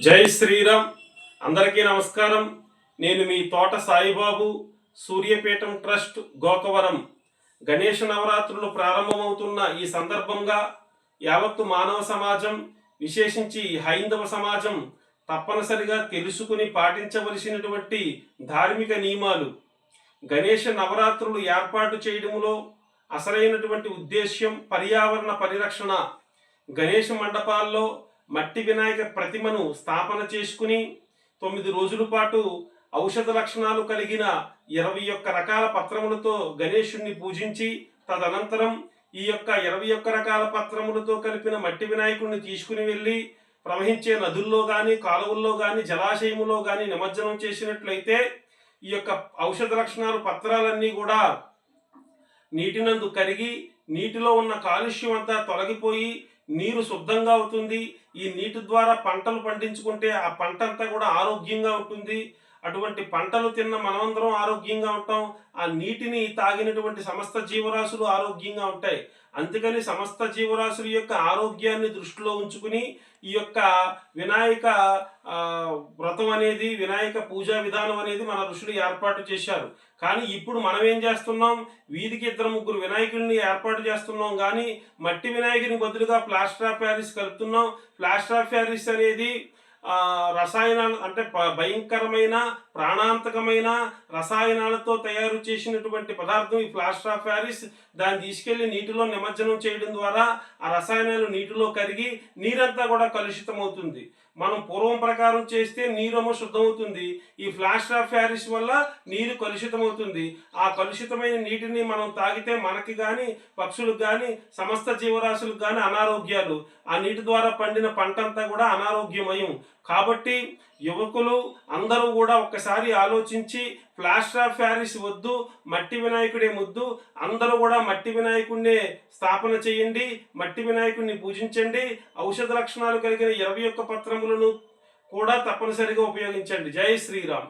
జై శ్రీరామ్. అందరికీ నమస్కారం. నేను మీ తోట సాయిబాబు, సూర్యపీఠం ట్రస్ట్, గోకవరం. గణేష నవరాత్రులు ప్రారంభమవుతున్న ఈ సందర్భంగా యావత్తు మానవ సమాజం, విశేషించి హైందవ సమాజం తప్పనిసరిగా తెలుసుకుని పాటించవలసినటువంటి ధార్మిక నియమాలు. గణేష నవరాత్రులు ఏర్పాటు చేయడంలో అసలైనటువంటి ఉద్దేశ్యం పర్యావరణ పరిరక్షణ. గణేష మండపాల్లో మట్టి వినాయక ప్రతిమను స్థాపన చేసుకుని 9 రోజుల పాటు ఔషధ లక్షణాలు కలిగిన 21 రకాల పత్రములతో గణేశుణ్ణి పూజించి, తదనంతరం ఈ యొక్క 21 రకాల పత్రములతో కలిపిన మట్టి వినాయకుడిని తీసుకుని వెళ్ళి ప్రవహించే నదుల్లో కానీ, కాలువల్లో కానీ, జలాశయములో కానీ నిమజ్జనం చేసినట్లయితే ఈ యొక్క ఔషధ లక్షణాలు పత్రాలన్నీ కూడా నీటినందు కరిగి నీటిలో ఉన్న కాలుష్యం అంతా తొలగిపోయి నీరు శుద్ధంగా అవుతుంది. ఈ నీటి ద్వారా పంటలు పండించుకుంటే ఆ పంట అంతా కూడా ఆరోగ్యంగా ఉంటుంది. అటువంటి పంటలు తిన్న మనమందరం ఆరోగ్యంగా ఉంటాం. ఆ నీటిని తాగినటువంటి సమస్త జీవరాశులు ఆరోగ్యంగా ఉంటాయి. అందుకని సమస్త జీవరాశుల యొక్క ఆరోగ్యాన్ని దృష్టిలో ఉంచుకుని ఈ యొక్క వినాయక వ్రతం అనేది, వినాయక పూజా విధానం అనేది మన ఋషులు ఏర్పాటు చేశారు. కానీ ఇప్పుడు మనం ఏం చేస్తున్నాం, వీధికి 2-3 వినాయకుడిని ఏర్పాటు చేస్తున్నాం, కానీ మట్టి వినాయకుని బదులుగా ప్లాస్టర్ ఆఫ్ ప్యారిస్ కలుపుతున్నాం. ప్లాస్టర్ ఆఫ్ ప్యారిస్ అనేది రసాయనాలు, అంటే భయంకరమైన ప్రాణాంతకమైన రసాయనాలతో తయారు చేసినటువంటి పదార్థం ఈ ప్లాస్టర్ ఆఫ్ ప్యారిస్. దాన్ని తీసుకెళ్లి నీటిలో నిమజ్జనం చేయడం ద్వారా ఆ రసాయనాలు నీటిలో కరిగి నీరంతా కూడా కలుషితం అవుతుంది. మనం పూర్వం ప్రకారం చేస్తే నీరేమో శుద్ధమవుతుంది. ఈ ప్లాస్టర్ ఆఫ్ ప్యారిస్ వల్ల నీరు కలుషితం అవుతుంది. ఆ కలుషితమైన నీటిని మనం తాగితే మనకి కానీ, పక్షులకు కానీ, సమస్త జీవరాశులకు కానీ అనారోగ్యాలు. ఆ నీటి ద్వారా పండిన పంట అంతా కూడా అనారోగ్యమయం. కాబట్టి యువకులు అందరూ కూడా ఒక్కసారి ఆలోచించి ప్లాస్టర్ ఆఫ్ ప్యారిస్ వద్దు, మట్టి వినాయకుడే ముద్దు, అందరూ కూడా మట్టి వినాయకుడినే స్థాపన చేయండి, మట్టి వినాయకుడిని పూజించండి. ఔషధ లక్షణాలు కలిగిన 21 పత్రములను కూడా తప్పనిసరిగా ఉపయోగించండి. జై శ్రీరామ్.